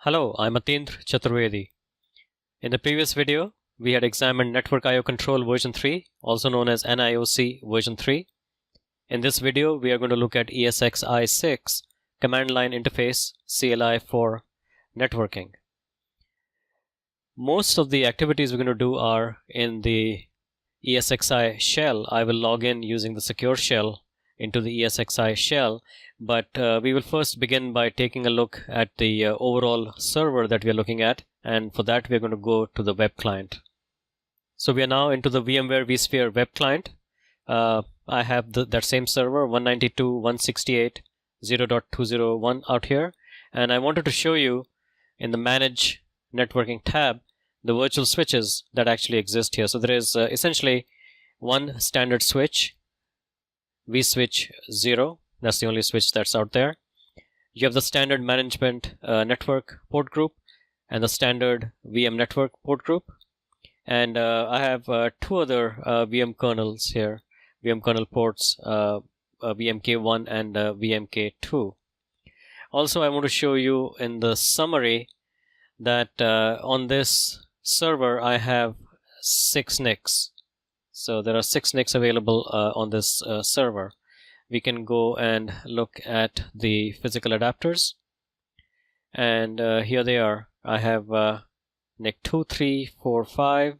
Hello, I'm Atindra Chaturvedi. In the previous video, we had examined Network I/O Control version 3, also known as NIOC version 3. In this video, we are going to look at ESXi 6 command line interface CLI for networking. Most of the activities we're going to do are in the ESXi shell. I will log in using the secure shell into the ESXi shell, but we will first begin by taking a look at the overall server that we are looking at, and for that we are going to go to the web client. So we are now into the VMware vSphere web client. I have that same server 192.168.0.201 out here, and I wanted to show you in the Manage Networking tab the virtual switches that actually exist here. So there is essentially one standard switch, vSwitch 0. That's the only switch that's out there. You have the standard management network port group and the standard VM network port group. And I have two other VM kernels here, VM kernel ports, VMK1 and VMK2. Also, I want to show you in the summary that on this server I have 6 NICs. So there are 6 NICs available on this server. We can go and look at the physical adapters, and here they are. I have NIC 2, 3, 4, 5,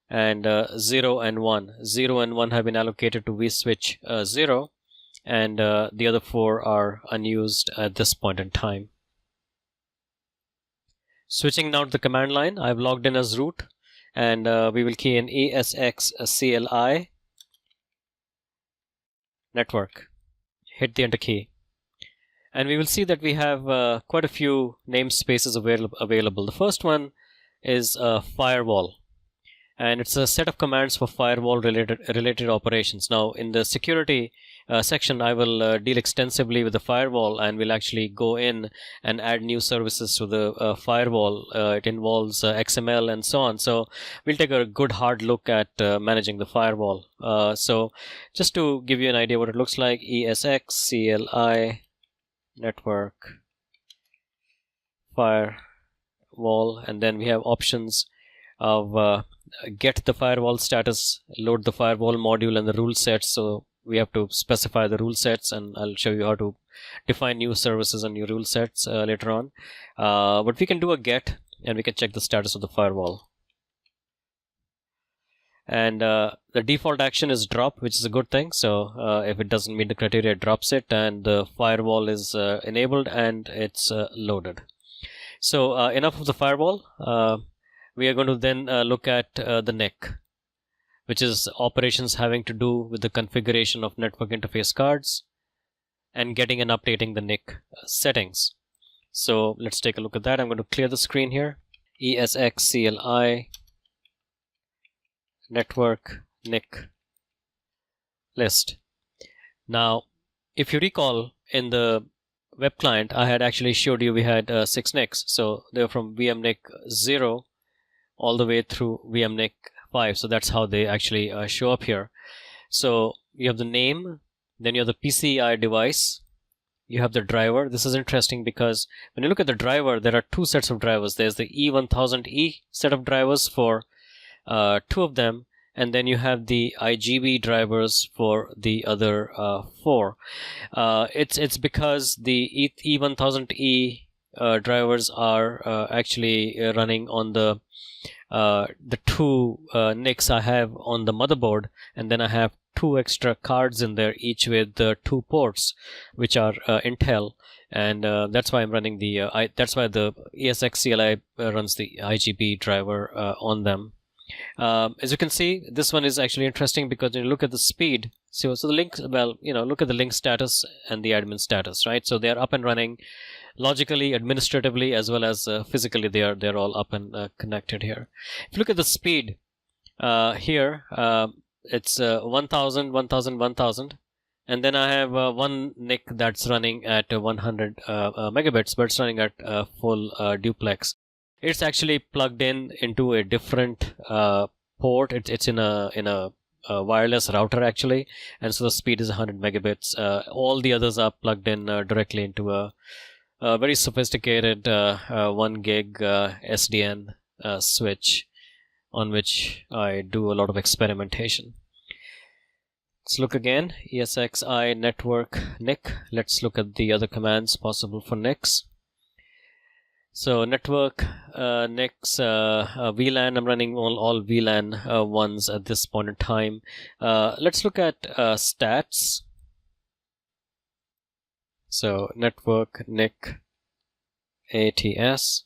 and 0 and 1. 0 and 1 have been allocated to vSwitch 0, and the other 4 are unused at this point in time. Switching now to the command line, I've logged in as root, and we will key in ESXi network. Hit the enter key. And we will see that we have quite a few namespaces available. The first one is firewall. And it's a set of commands for firewall related operations. Now in the security section, I will deal extensively with the firewall, and we'll actually go in and add new services to the firewall. It involves XML and so on. So we'll take a good hard look at managing the firewall. So just to give you an idea what it looks like, ESXi network firewall, and then we have options of get the firewall status, load the firewall module, and the rule sets. So we have to specify the rule sets, and I'll show you how to define new services and new rule sets later on. But we can do a get, and we can check the status of the firewall. And the default action is drop, which is a good thing. So if it doesn't meet the criteria, it drops it, and the firewall is enabled and it's loaded. So enough of the firewall. We are going to then look at the NIC, which is operations having to do with the configuration of network interface cards and getting and updating the NIC settings. So let's take a look at that. I'm going to clear the screen here. ESXi network NIC list. Now, if you recall, in the web client, I had actually showed you we had 6 NICs. So they're from VMNIC 0 all the way through VMNIC 5. So that's how they actually show up here. So you have the name, then you have the PCI device, you have the driver. This is interesting because when you look at the driver, there are 2 sets of drivers. There's the E1000E set of drivers for 2 of them, and then you have the IGB drivers for the other 4. It's because the E1000E drivers are actually running on the 2 NICs I have on the motherboard, and then I have 2 extra cards in there, each with 2 ports, which are Intel, and that's why I'm running the that's why the ESXi runs the IGB driver on them. As you can see, this one is actually interesting because when you look at the speed, so the links, look at the link status and the admin status, right? So they are up and running logically, administratively, as well as physically. They're all up and connected here. If you look at the speed here, it's 1000, 1000, 1000, and then I have one NIC that's running at 100 megabits, but it's running at full duplex. It's actually plugged into a different port. It's in a wireless router actually, and so the speed is 100 megabits. All the others are plugged in directly into a very sophisticated 1 gig SDN switch on which I do a lot of experimentation. Let's look again. ESXi network NIC. Let's look at the other commands possible for NICs. So network NICs VLAN. I'm running all VLAN ones at this point in time. Let's look at stats. So network NIC ATS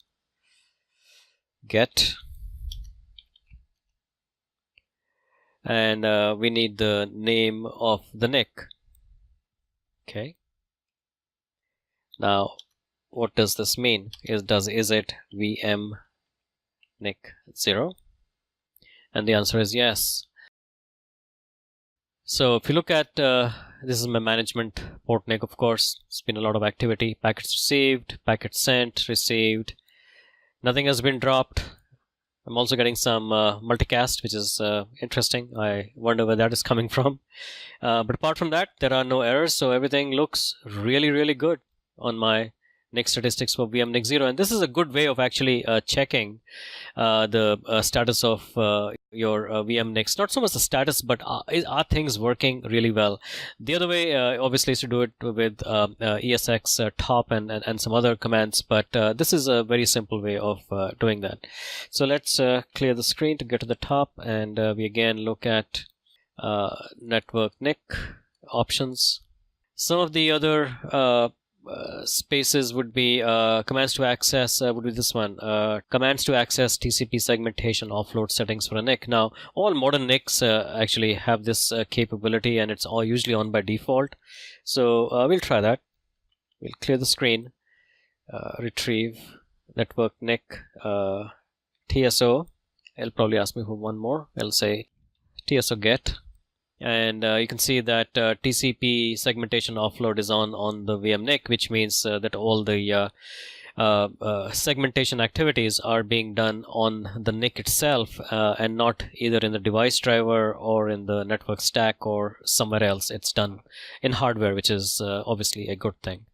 get, and we need the name of the NIC. Okay. Now, what does this mean? Is it VM NIC 0? And the answer is yes. So if you look at this is my management port NIC, of course. It's been a lot of activity. Packets received, packets sent, received. Nothing has been dropped. I'm also getting some multicast, which is interesting. I wonder where that is coming from. But apart from that, there are no errors. So everything looks really, really good on my NIC statistics for VM NIC 0. And this is a good way of actually checking the status of your VM NICs. Not so much the status, but are things working really well? The other way, obviously, is to do it with ESX top and some other commands. But this is a very simple way of doing that. So let's clear the screen to get to the top. And we again look at network NIC options. Some of the other spaces would be commands to access would be this one, commands to access TCP segmentation offload settings for a NIC. Now all modern NICs actually have this capability, and it's all usually on by default. So we'll try that. We'll clear the screen, retrieve network NIC TSO. It'll probably ask me for one more. I'll say TSO get. And you can see that TCP segmentation offload is on the VM NIC, which means that all the segmentation activities are being done on the NIC itself and not either in the device driver or in the network stack or somewhere else. It's done in hardware, which is obviously a good thing.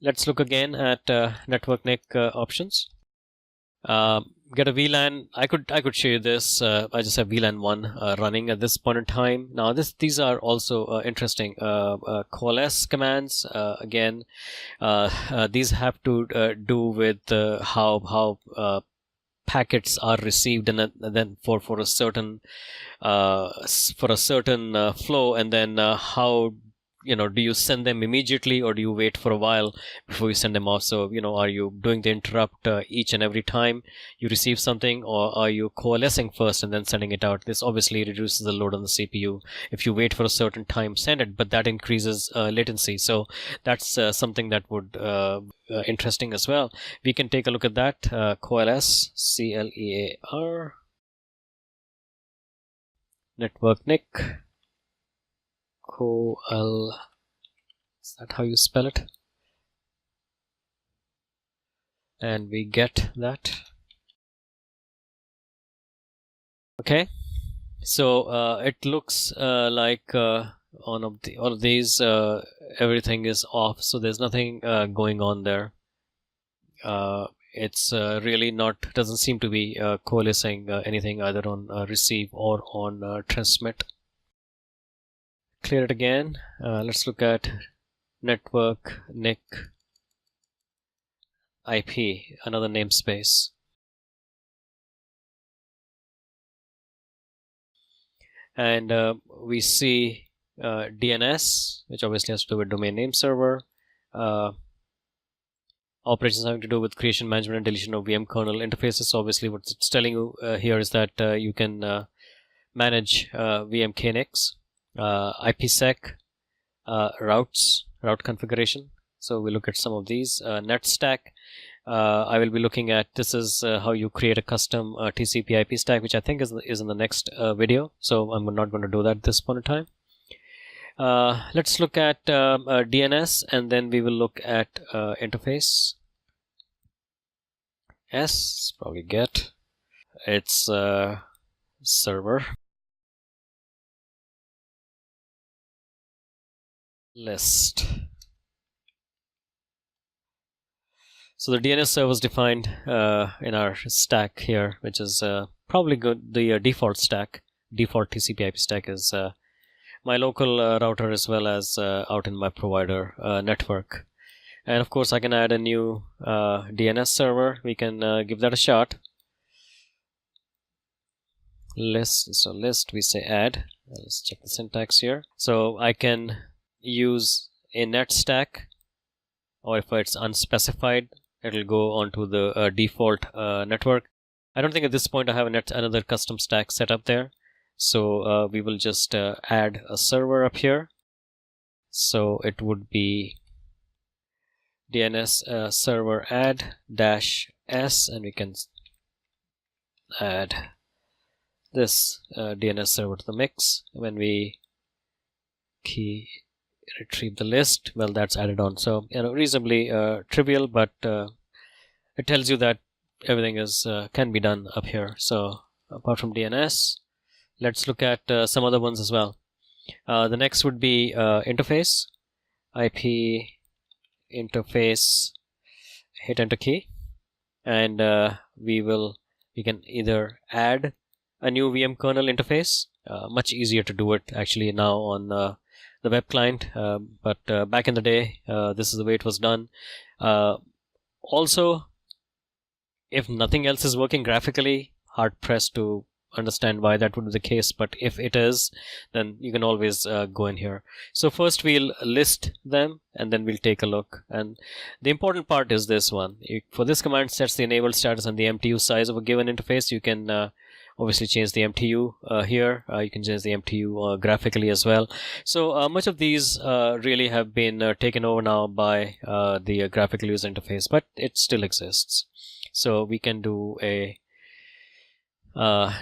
Let's look again at network NIC options. Get a VLAN. I could show you this. I just have VLAN 1 running at this point in time. Now these are also interesting. Coalesce commands. Again, these have to do with how packets are received, and then for a certain flow, and then how do you send them immediately, or do you wait for a while before you send them off? So are you doing the interrupt each and every time you receive something, or are you coalescing first and then sending it out? This obviously reduces the load on the CPU. If you wait for a certain time, send it, but that increases latency. So that's something that would interesting as well. We can take a look at that. Coalesce, CLEAR, network NIC. Is that how you spell it? And we get that. Okay, so it looks like on all of these everything is off, so there's nothing going on there. It's really doesn't seem to be coalescing anything either on receive or on transmit. Clear it again. Let's look at network NIC IP, another namespace. And we see DNS, which obviously has to do with domain name server. Operations having to do with creation, management, and deletion of VM kernel interfaces. So obviously what it's telling you here is that you can manage VM KNICs. IPsec route configuration. So we look at some of these. NetStack. I will be looking at, this is how you create a custom TCP IP stack, which I think is in the next video. So I'm not going to do that at this point in time. Let's look at DNS, and then we will look at interface. S, probably get. It's server. List. So the DNS server is defined in our stack here, which is probably good. The default stack, default TCP/IP stack is my local router as well as out in my provider network. And of course, I can add a new DNS server. We can give that a shot. List. So list, we say add. Let's check the syntax here. So I can use a net stack, or if it's unspecified, it'll go onto the default network. I don't think at this point I have another custom stack set up there. So we will just add a server up here. So it would be DNS server add -s, and we can add this DNS server to the mix. When we key retrieve the list, well, that's added on. So reasonably trivial, but it tells you that everything is can be done up here. So apart from DNS, let's look at some other ones as well. The next would be interface. IP interface, hit enter key, and we can either add a new VM kernel interface. Much easier to do it actually now on the web client, but back in the day, this is the way it was done. Also, if nothing else is working graphically, hard pressed to understand why that would be the case, but if it is, then you can always go in here. So first we'll list them, and then we'll take a look. And the important part is this one. For this command, sets the enabled status and the MTU size of a given interface. You can obviously change the MTU here. You can change the MTU graphically as well. So much of these really have been taken over now by the graphical user interface, but it still exists. So we can do a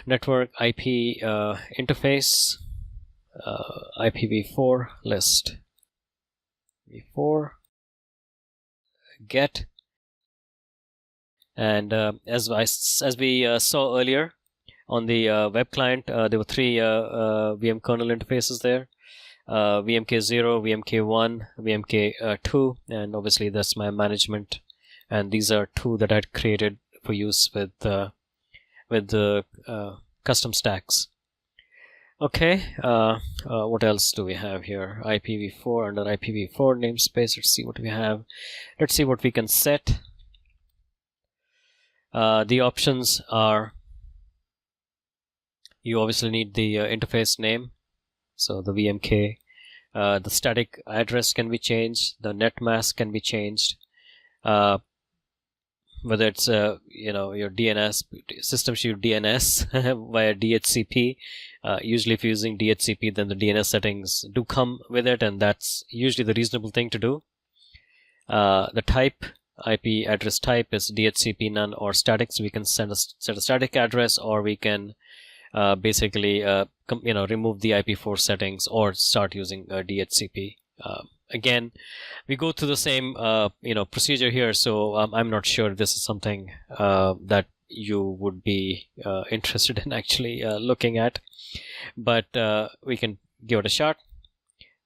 network IP interface IPv4 list v4 get, and as we saw earlier on the web client, there were three VM kernel interfaces there: VMK0, VMK1, VMK2, and obviously that's my management. And these are two that I'd created for use with the custom stacks. Okay, what else do we have here? IPv4, under IPv4 namespace, let's see what we have. Let's see what we can set. The options are, you obviously need the interface name, so the VMK. The static address can be changed, the net mask can be changed. Whether it's your DNS system should DNS via DHCP. Usually if you're using DHCP, then the DNS settings do come with it, and that's usually the reasonable thing to do. The type, IP address type, is DHCP, none, or static. So we can set a static address, or we can basically remove the IP4 settings or start using DHCP. Again, we go through the same procedure here, so I'm not sure this is something that you would be interested in actually looking at, but we can give it a shot.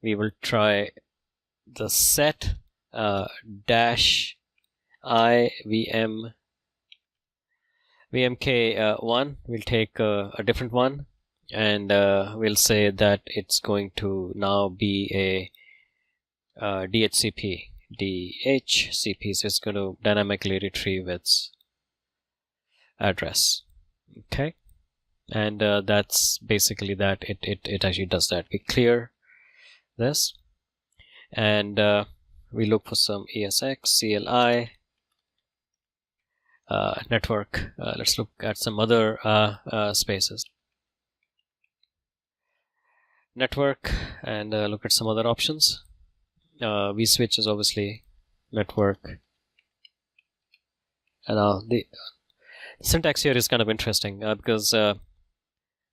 We will try the set -i VMK1. We'll take a different one, and we'll say that it's going to now be a DHCP, so it's going to dynamically retrieve its address. Okay, and that's basically that. It actually does that. We clear this, and we look for some ESX, CLI, network. Let's look at some other spaces. Network, and look at some other options. vSwitch is obviously network. And the syntax here is kind of interesting because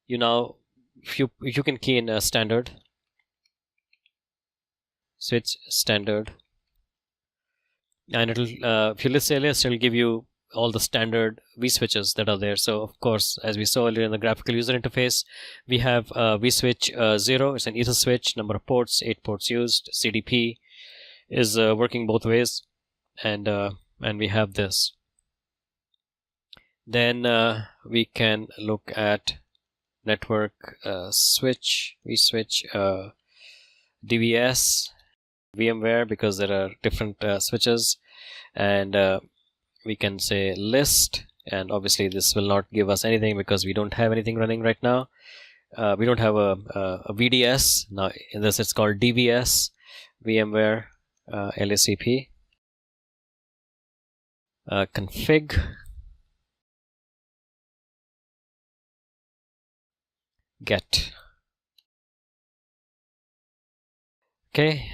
if you can key in a standard switch standard, and it'll if you list a list, it'll give you all the standard vSwitches that are there. So of course, as we saw earlier in the graphical user interface, we have vSwitch 0. It's an Ether switch, number of ports, 8 ports used. CDP is working both ways, and and we have this. Then we can look at network switch. We switch DVS, VMware, because there are different switches, and we can say list, and obviously this will not give us anything because we don't have anything running right now. We don't have a VDS. Now in this it's called DVS, VMware LACP. Config, get. Okay,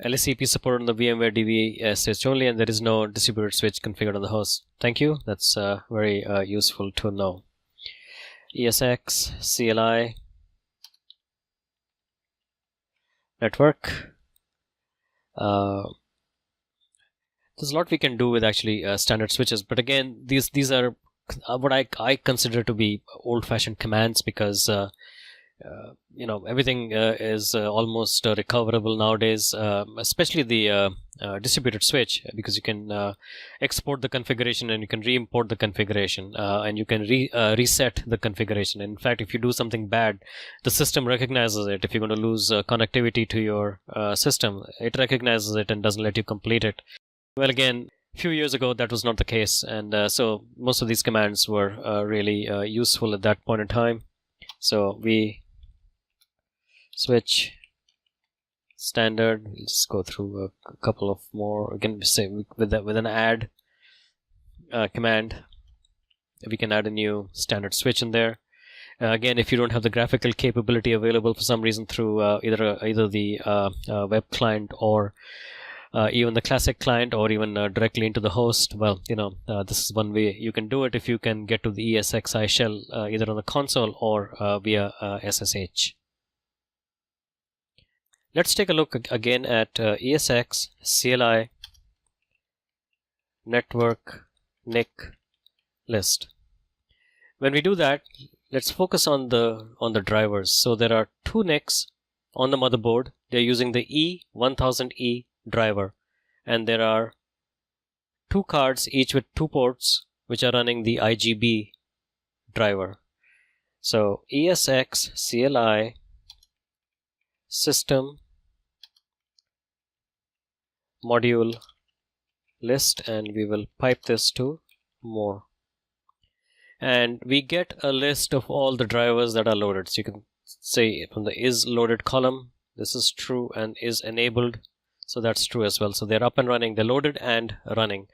LACP support on the VMware DVS switch only, and there is no distributed switch configured on the host. Thank you. That's very useful to know. ESX, CLI, network. There's a lot we can do with actually standard switches, but again, these are what I consider to be old-fashioned commands, because everything is almost recoverable nowadays, especially the distributed switch, because you can export the configuration and you can re-import the configuration, and you can reset the configuration. In fact, if you do something bad, the system recognizes it. If you're going to lose connectivity to your system, it recognizes it and doesn't let you complete it. Well, again, a few years ago that was not the case, and so most of these commands were really useful at that point in time. So we switch standard. We'll just go through a couple of more. Again, say with an add command, we can add a new standard switch in there. Again, if you don't have the graphical capability available for some reason through either the web client or even the classic client, or even directly into the host, well, this is one way you can do it if you can get to the ESXi shell either on the console or via SSH. Let's take a look again at ESX, CLI, network, NIC, list. When we do that, let's focus on the drivers. So there are two NICs on the motherboard. They're using the E1000E driver, and there are two cards, each with two ports, which are running the IGB driver. So ESX CLI system module list, and we will pipe this to more, and we get a list of all the drivers that are loaded. So you can say from the is loaded column, this is true, and is enabled, so that's true as well. So they're up and running, they're loaded and running.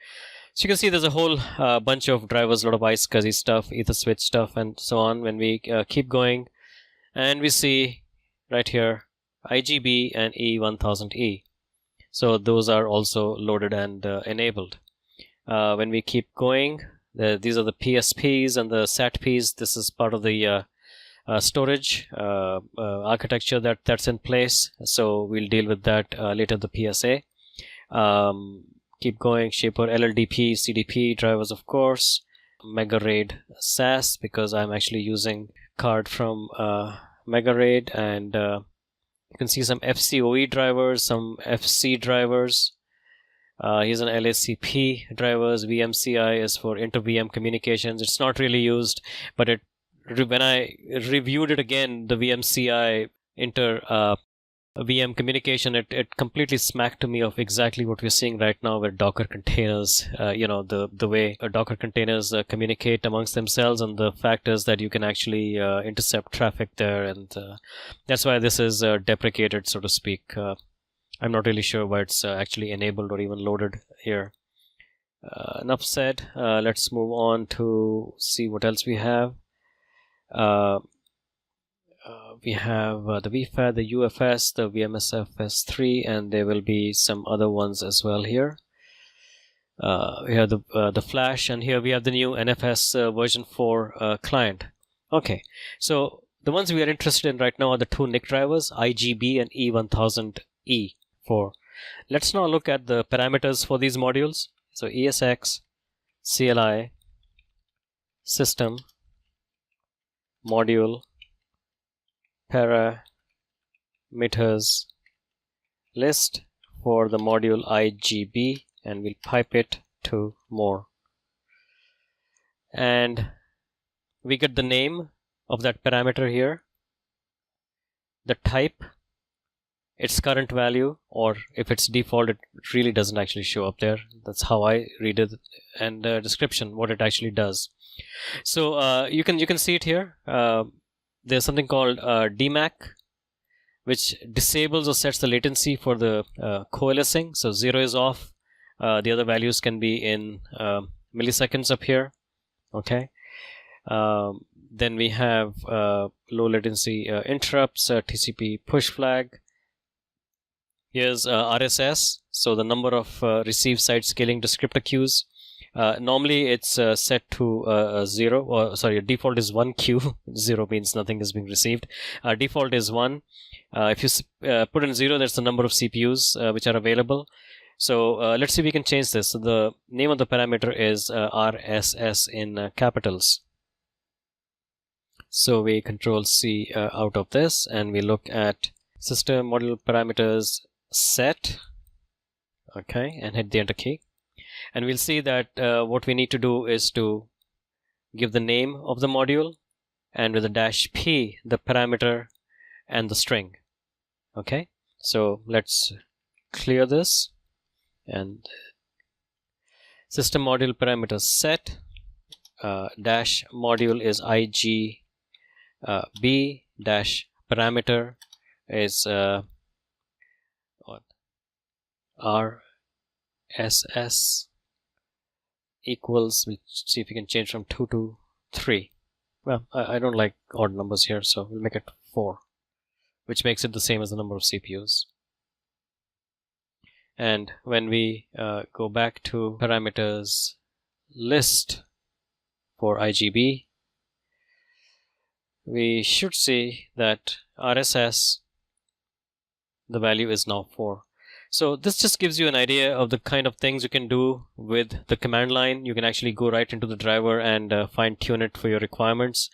So you can see there's a whole bunch of drivers, a lot of iSCSI stuff, EtherSwitch stuff, and so on. When we keep going, and we see right here IGB and E1000E. So those are also loaded and enabled. When we keep going, these are the PSPs and the SATPs. This is part of the storage architecture that's in place. So we'll deal with that later, the PSA. Keep going, Shaper, LLDP, CDP drivers, of course. MegaRAID SAS, because I'm actually using card from MegaRAID, and you can see some FCOE drivers, some FC drivers. Here's an LACP drivers. VMCI is for inter-VM communications. It's not really used, but when I reviewed it again, the VMCI inter-VM communication, it completely smacked to me of exactly what we're seeing right now with Docker containers. The way Docker containers communicate amongst themselves, and the fact is that you can actually intercept traffic there, and that's why this is deprecated, so to speak. I'm not really sure why it's actually enabled or even loaded here. Enough said. Let's move on to see what else we have. We have the VFAT, the UFS, the VMSFS3, and there will be some other ones as well here. We have the Flash, and here we have the new NFS version 4 client. Okay, so the ones we are interested in right now are the two NIC drivers, IGB and E1000E4. Let's now look at the parameters for these modules. So ESX, CLI, system, module, parameters, list for the module IGB, and we'll pipe it to more. And we get the name of that parameter here, the type, its current value, or if it's default, it really doesn't actually show up there. That's how I read it, and description, what it actually does. So you can see it here. There's something called DMAC, which disables or sets the latency for the coalescing. So 0 is off. The other values can be in milliseconds up here. Okay. Then we have low latency interrupts, TCP push flag. Here's RSS, so the number of receive side scaling descriptor queues. Normally it's set to 0, or sorry, default is 1 queue. 0 means nothing is being received. Default is 1. If you put in 0, that's the number of CPUs which are available. So let's see if we can change this. So the name of the parameter is RSS in capitals. So we control C out of this, and we look at system module parameters set. Okay, and hit the enter key. And we'll see that what we need to do is to give the name of the module, and with a -p the parameter and the string. Okay, so let's clear this, and system module parameters set dash module is IG b dash parameter is RSS equals, we'll see if we can change from 2 to 3. Well, I don't like odd numbers here, so we'll make it 4, which makes it the same as the number of CPUs. And when we go back to parameters list for IGB, we should see that RSS, the value is now 4. So this just gives you an idea of the kind of things you can do with the command line. You can actually go right into the driver and fine tune it for your requirements.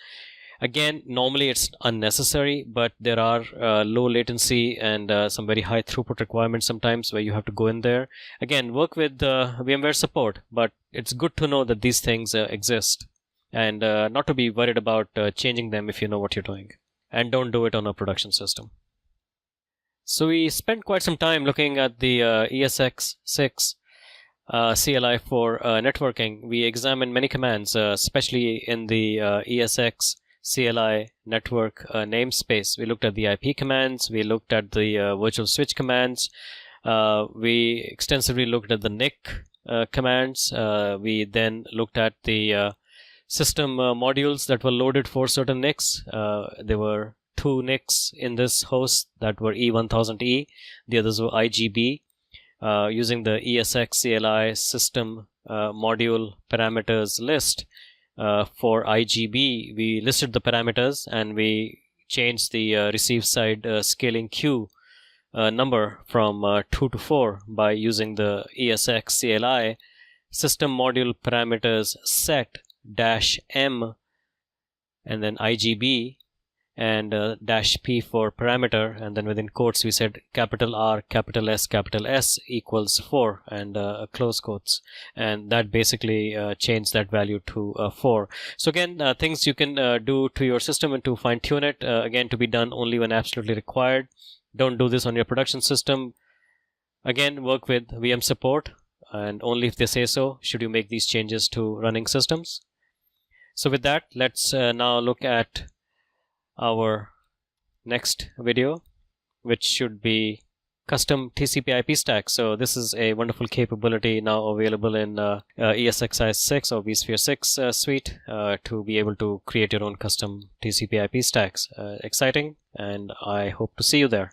Again, normally it's unnecessary, but there are low latency and some very high throughput requirements sometimes where you have to go in there. Again, work with VMware support, but it's good to know that these things exist, and not to be worried about changing them if you know what you're doing. And don't do it on a production system. So we spent quite some time looking at the ESXi CLI for networking. We examined many commands, especially in the ESX CLI network namespace. We looked at the IP commands, we looked at the virtual switch commands, we extensively looked at the NIC commands, we then looked at the system modules that were loaded for certain NICs. There were 2 NICs in this host that were E1000E, the others were IGB. Using the ESX CLI system module parameters list, for IGB, we listed the parameters and we changed the receive side scaling queue number from 2 to 4 by using the ESX CLI system module parameters set -m and then IGB and -p for parameter, and then within quotes we said capital R, capital S equals 4 and close quotes, and that basically changed that value to 4. So again, things you can do to your system and to fine tune it, again to be done only when absolutely required. Don't do this on your production system. Again, work with VM support, and only if they say so should you make these changes to running systems. So with that, let's now look at our next video, which should be custom TCP IP stack. So this is a wonderful capability now available in ESXi 6 or vSphere 6 suite to be able to create your own custom TCP IP stacks. Exciting, and I hope to see you there.